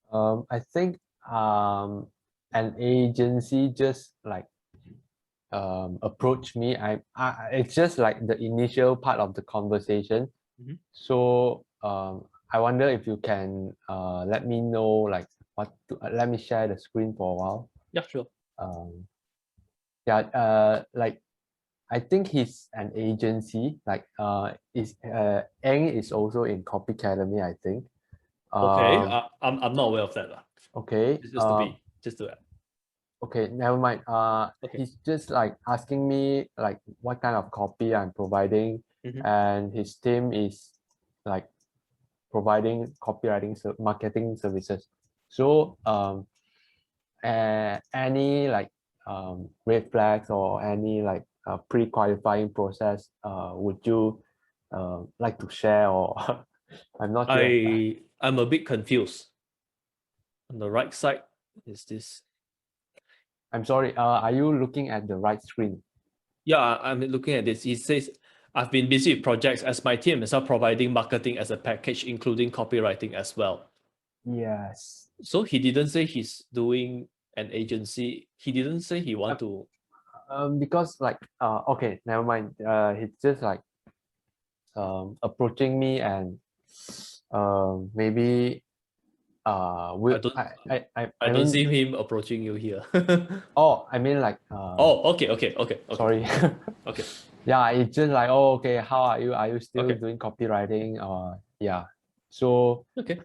I think an agency just like approached me. It's just like the initial part of the conversation. So I wonder if you can let me know like let me share the screen for a while. Yeah, sure. Like I think he's an agency. Like Eng is also in Copy Academy, I think. Okay, I'm not aware of that. Okay. Just to okay, never mind. Okay. He's just like asking me like what kind of copy I'm providing, and his team is like providing copywriting marketing services. So any like red flags or any like pre-qualifying process would you like to share, or I'm not sure. I'm a bit confused. On the right side is this. I'm sorry. Are you looking at the right screen? Yeah, I'm looking at this. It says, I've been busy with projects as my team is now providing marketing as a package, including copywriting as well. Yes. So he didn't say he's doing an agency. He didn't say he want to. Because like okay, never mind. He's just like approaching me and maybe I don't see him approaching you here. Oh, I mean like oh, okay. Sorry. Okay. Yeah, it's just like, oh, okay, how are you? Are you still Okay. doing copywriting? Yeah. So Okay.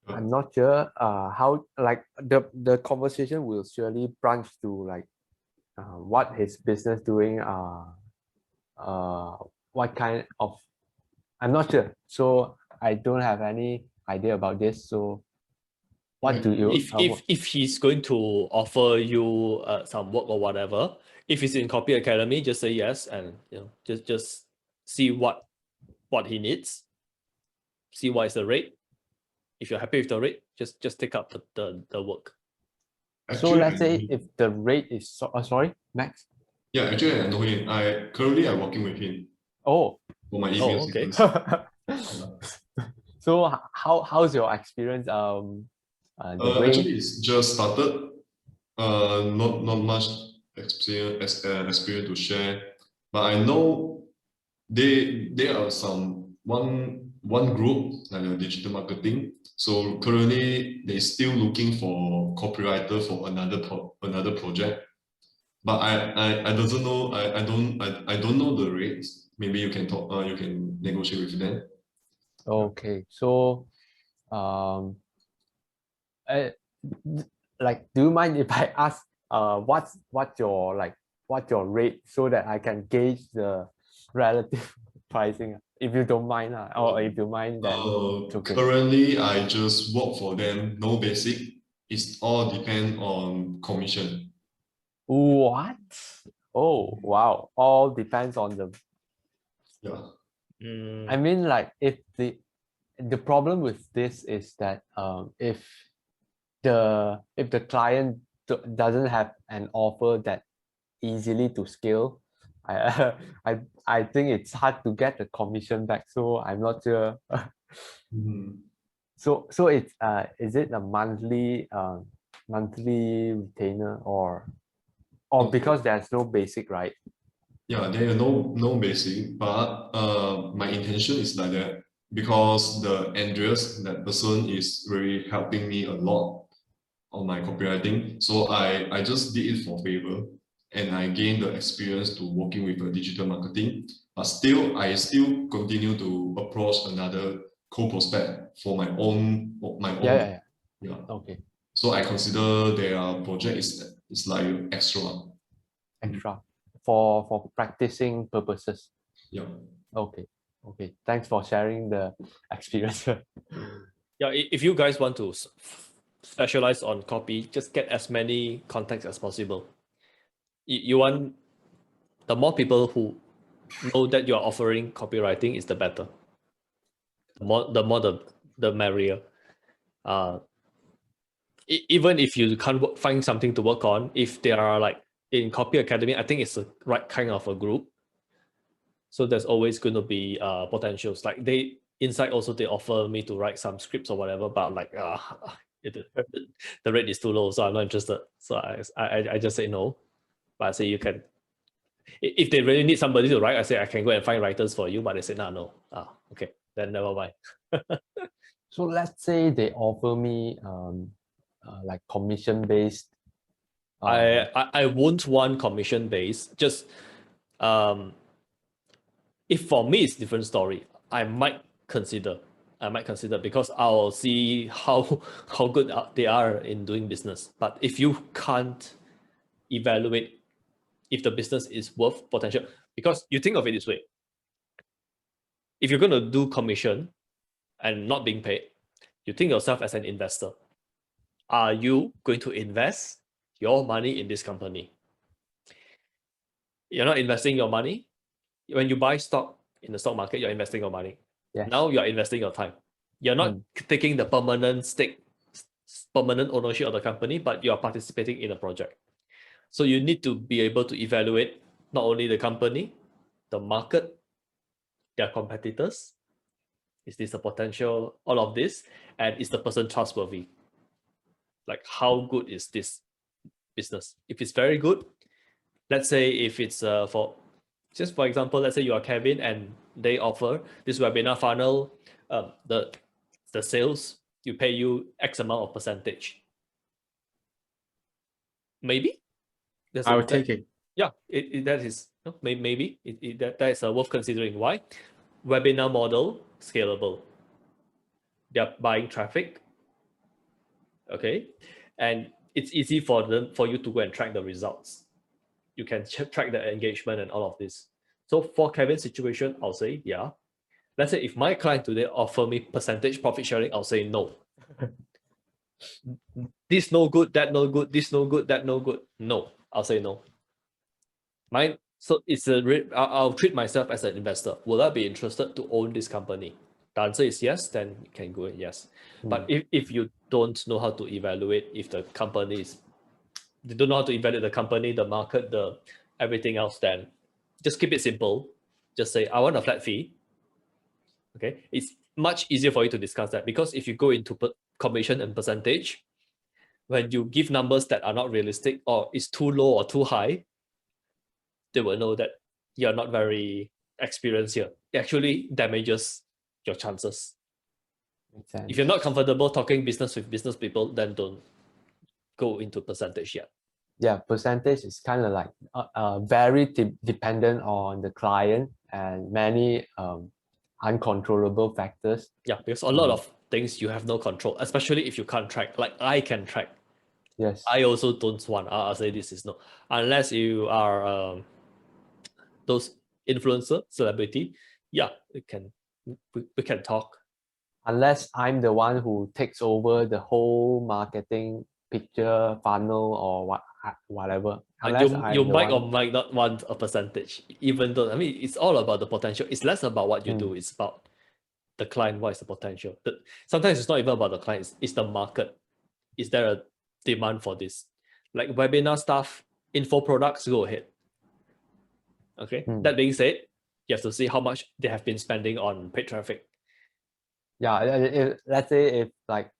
I'm not sure how like the conversation will surely branch to like what his business doing, what kind of, I'm not sure. So I don't have any idea about this. So what do you if he's going to offer you some work or whatever, if it's in Copy Academy, just say yes, and just see what he needs, see what is the rate. If you're happy with the rate, just take up the work. So let's say if the rate is sorry, Max. Yeah, actually I know him. Currently I'm working with him. Oh. For my email sequence. So how's your experience? Actually, it's just started. Not much experience to share, but I know there are some one group like a digital marketing. So currently they're still looking for copywriter for another project. But I doesn't know. I don't know the rates. Maybe you can talk. You can negotiate with them. Okay, so like, do you mind if I ask what's your rate so that I can gauge the relative pricing, if you don't mind, or if you mind, then it's okay. Currently I just work for them, no basic. It's all depend on commission. What? Oh wow, all depends on the. Yeah. I mean, like, if the problem with this is that if the client doesn't have an offer that easily to scale, I think it's hard to get the commission back. So I'm not sure. So it's is it a monthly retainer or because there's no basic, right? Yeah, there are no basic, but my intention is like that because the Andreas, that person, is really helping me a lot on my copywriting. So I just did it for favor, and I gained the experience to working with digital marketing. But still, I still continue to approach another co-prospect for my own. Yeah. Okay. So I consider their project is like extra for practicing purposes. Yeah. Okay. Thanks for sharing the experience. Yeah, if you guys want to specialize on copy, just get as many contacts as possible. You want the more people who know that you're offering copywriting is the better. The merrier. Even if you can't find something to work on, if they are like in Copy Academy, I think it's the right kind of a group. So there's always going to be potentials. Like they inside also they offer me to write some scripts or whatever, but like the rate is too low, so I'm not interested. So I just say no. But I say you can. If they really need somebody to write, I say I can go and find writers for you. But they say no. Okay, then never mind. So let's say they offer me like commission based. I won't want commission based. Just if for me it's different story. I might consider because I'll see how good they are in doing business. But if you can't evaluate if the business is worth potential, because you think of it this way: if you're going to do commission and not being paid, you think yourself as an investor. Are you going to invest your money in this company? You're not investing your money. When you buy stock in the stock market, you're investing your money. Yes. Now you're investing your time. You're not taking the permanent ownership of the company, but you're participating in a project. So you need to be able to evaluate not only the company, the market, their competitors. Is this a potential, all of this? And is the person trustworthy? Like, how good is this business? If it's very good, let's say if it's for example, let's say you are Kevin and they offer this webinar funnel, the sales, you pay you X amount of percentage. Maybe I would take it. Yeah, that is maybe that is worth considering. Why? Webinar model, scalable. They're buying traffic. Okay, and it's easy for you to go and track the results. You can track the engagement and all of this. So for Kevin's situation, I'll say, yeah. Let's say if my client today offer me percentage profit sharing, I'll say no. This no good, that no good, this no good, that no good. No, I'll say no. So it's I'll treat myself as an investor. Will I be interested to own this company? The answer is yes, then you can go yes. But if you don't know how to evaluate if the company is, you don't know how to evaluate the company, the market, the everything else, then just keep it simple. Just say, I want a flat fee. Okay, it's much easier for you to discuss that, because if you go into commission and percentage, when you give numbers that are not realistic or is too low or too high, they will know that you're not very experienced here. It actually damages your chances. If you're not comfortable talking business with business people, then don't go into percentage yet. Yeah, percentage is kind of like very dependent on the client and many uncontrollable factors. Yeah, because a lot of things you have no control, especially if you can't track. Like I can track. Yes. I also don't want. I'll say this is no, unless you are those influencer celebrity. Yeah, we can talk. Unless I'm the one who takes over the whole marketing picture funnel or whatever. Unless you might or might not want a percentage, even though it's all about the potential. It's less about what you do. It's about the client. What is the potential? Sometimes it's not even about the client. It's the market. Is there a demand for this? Like webinar stuff, info products, go ahead. Okay. That being said, you have to see how much they have been spending on paid traffic. Yeah, let's say if like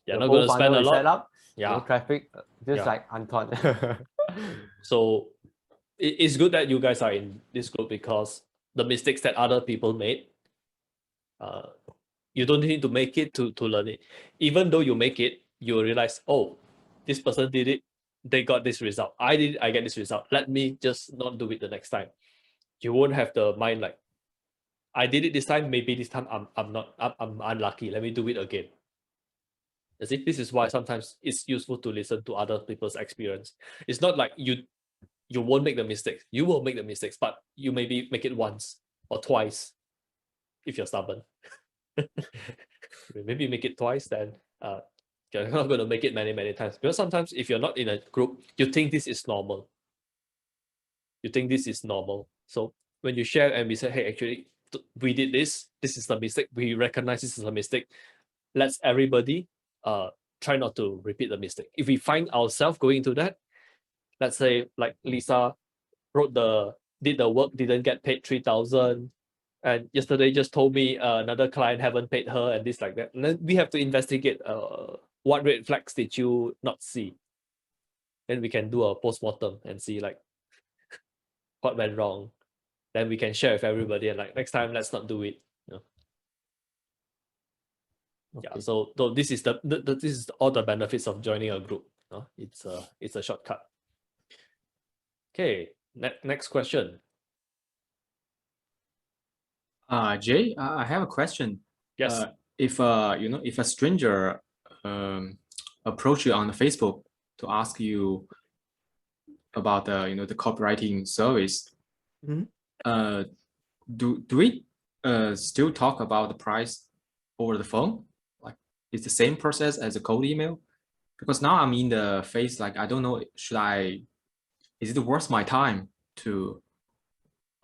you're not going to spend a lot. Set up, yeah, no traffic, just like Anton. So it's good that you guys are in this group, because the mistakes that other people made, you don't need to make it to learn it. Even though you make it, you realize, oh, this person did it, they got this result. I did it, I get this result. Let me just not do it the next time. You won't have the mind like, I did it this time, maybe this time I'm unlucky. Let me do it again. As if this is why sometimes it's useful to listen to other people's experience. It's not like you won't make the mistakes. You will make the mistakes, but you maybe make it once or twice if you're stubborn. Maybe make it twice, then you're not going to make it many times. Because sometimes if you're not in a group, you think this is normal. So when you share and we say, hey, actually, we did this is the mistake. We recognize this is a mistake. Let's everybody try not to repeat the mistake. If we find ourselves going into that, let's say like Lisa did the work, didn't get paid 3,000, and yesterday just told me another client haven't paid her and this like that. And then we have to investigate what red flags did you not see. Then we can do a postmortem and see like what went wrong. Then we can share with everybody and like next time let's not do it. Okay. Yeah, so this is this is all the benefits of joining a group. It's a shortcut. Okay, next question. Jay, I have a question. Yes. If if a stranger approach you on Facebook to ask you about the the copywriting service, do we still talk about the price over the phone? Like, it's the same process as a cold email? Because now I'm in the phase like I don't know, is it worth my time to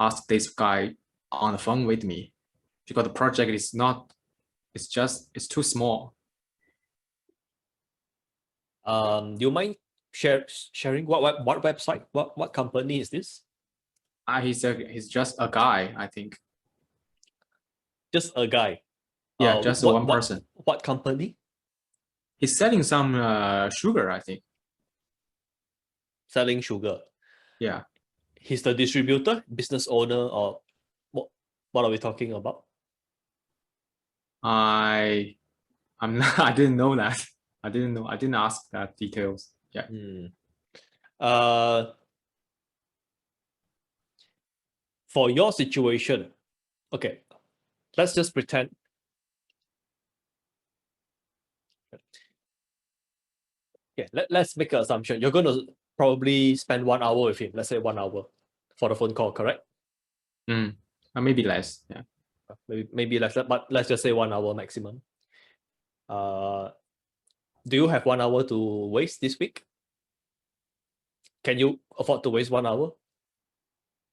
ask this guy on the phone with me? because the project is not, it's too small. You mind sharing what website, what company is this? He's just a guy, I think. Just a guy. Yeah, just one person. What company? He's selling some sugar, I think. Selling sugar. Yeah. He's the distributor, business owner, or what are we talking about? I'm not, I didn't know that. I didn't ask that details. Yeah. For your situation, okay, let's just pretend. Yeah, let's make an assumption. You're going to probably spend 1 hour with him. Let's say 1 hour for the phone call, correct? Maybe less. Yeah. Maybe less, but let's just say 1 hour maximum. Do you have 1 hour to waste this week? Can you afford to waste 1 hour?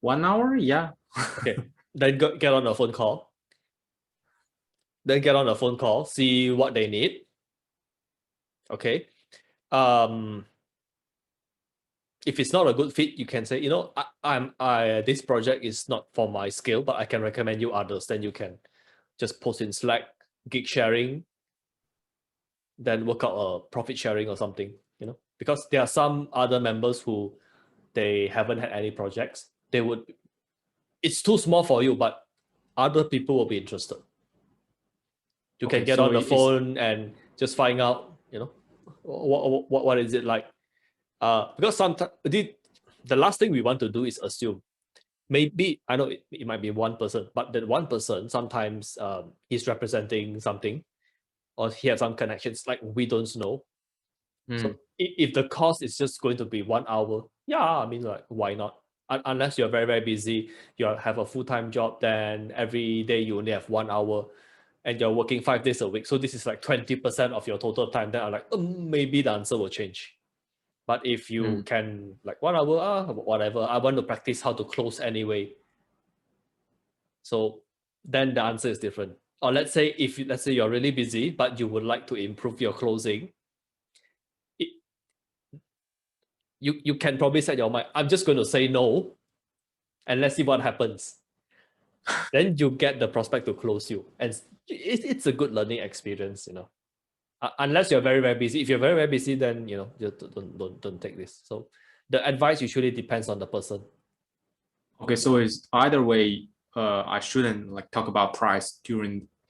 1 hour? Yeah. Okay. Then get on a phone call. Then get on a phone call, see what they need. Okay. If it's not a good fit, you can say, you know, this project is not for my skill, but I can recommend you others. Then you can just post in Slack, gig sharing, then work out a profit sharing or something, you know, because there are some other members who they haven't had any projects. It's too small for you, but other people will be interested. You can get on the phone and just find out, you know, what is it like? Because sometimes the last thing we want to do is assume. Maybe, I know it might be one person, but that one person, sometimes he's representing something or he has some connections like we don't know. So if the cost is just going to be 1 hour, yeah, I mean, like, why not? Unless you're very, very busy, you have a full-time job, then every day you only have 1 hour and you're working 5 days a week. So this is like 20% of your total time. Then I'm like, maybe the answer will change. But if you can, like 1 hour, whatever, I want to practice how to close anyway. So then the answer is different. Or let's say you're really busy, but you would like to improve your closing. You can probably set your mind, I'm just going to say no, and let's see what happens. Then you get the prospect to close you. And it's a good learning experience, you know. Unless you're very, very busy. If you're very, very busy, then, you know, just don't take this. So the advice usually depends on the person. Okay, so it's either way, I shouldn't like talk about price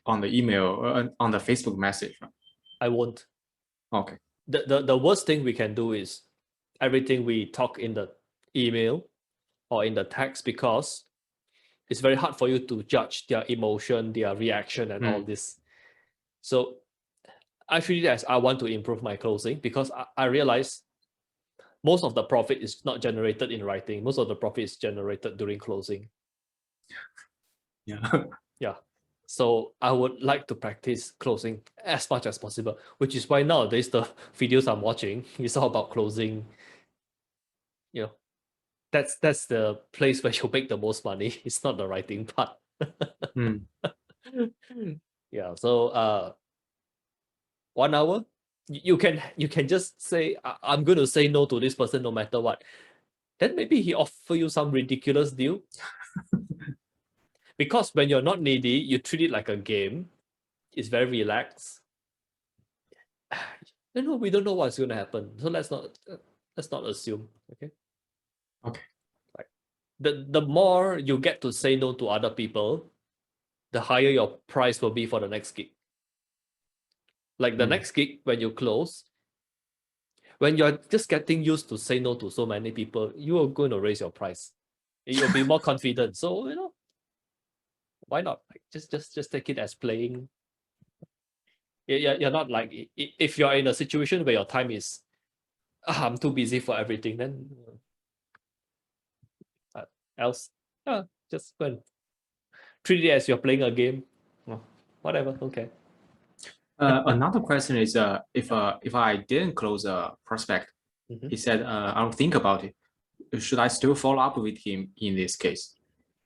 on the email or on the Facebook message. Right? I won't. Okay. The worst thing we can do is everything we talk in the email or in the text, because it's very hard for you to judge their emotion, their reaction, and all this. So I treat it as I want to improve my closing, because I realize most of the profit is not generated in writing. Most of the profit is generated during closing. Yeah. Yeah. So I would like to practice closing as much as possible, which is why nowadays the videos I'm watching is all about closing. You know, that's the place where you make the most money. It's not the writing part. Yeah. So 1 hour, you can just say, I'm going to say no to this person no matter what. Then maybe he offer you some ridiculous deal. Because when you're not needy, you treat it like a game. It's very relaxed. No, we don't know what's going to happen. So let's not assume. Okay. Okay. Like the more you get to say no to other people, the higher your price will be for the next gig. Like the next gig, when you close, when you're just getting used to say no to so many people, you are going to raise your price. You'll be more confident. So, you know, why not? Like, just take it as playing. You're not like, if you're in a situation where your time is, I'm too busy for everything, then just go and treat it as you're playing a game. Whatever, okay. Another question is, if I didn't close a prospect, he said, I don't think about it. Should I still follow up with him in this case?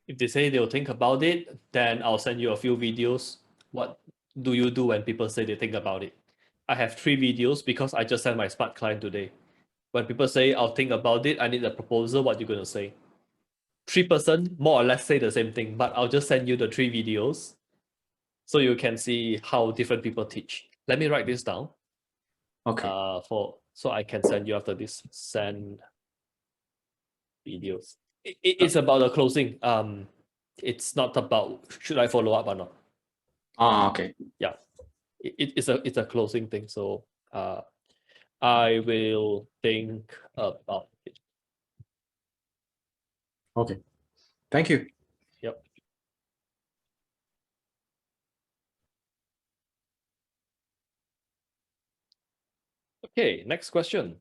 If they say they'll think about it, then I'll send you a few videos. What do you do when people say they think about it? I have 3 videos because I just sent my smart client today. When people say I'll think about it, I need a proposal, what you gonna say? 3% more or less say the same thing, but I'll just send you the 3 videos so you can see how different people teach. Let me write this down. Okay. So I can send you after this. Send videos. It's about the closing. It's not about should I follow up or not. Okay. Yeah, it's a closing thing. So I will think about it. Okay. Thank you. Yep. Okay, next question.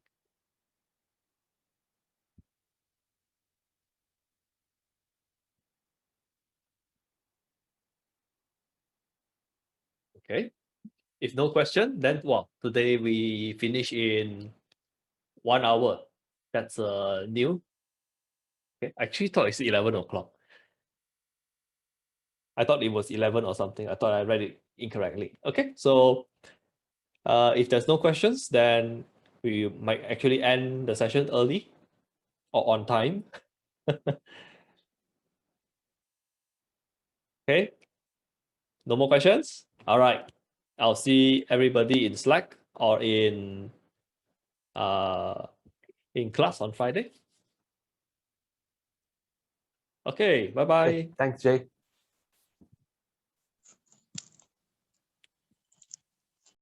Okay, if no question, then well, today we finish in 1 hour. That's new. Okay, I actually thought it's 11 o'clock. I thought it was 11 or something. I thought I read it incorrectly. Okay, so if there's no questions, then we might actually end the session early or on time. Okay, no more questions? All right, I'll see everybody in Slack or in class on Friday. Okay, bye-bye. Thanks, Jay.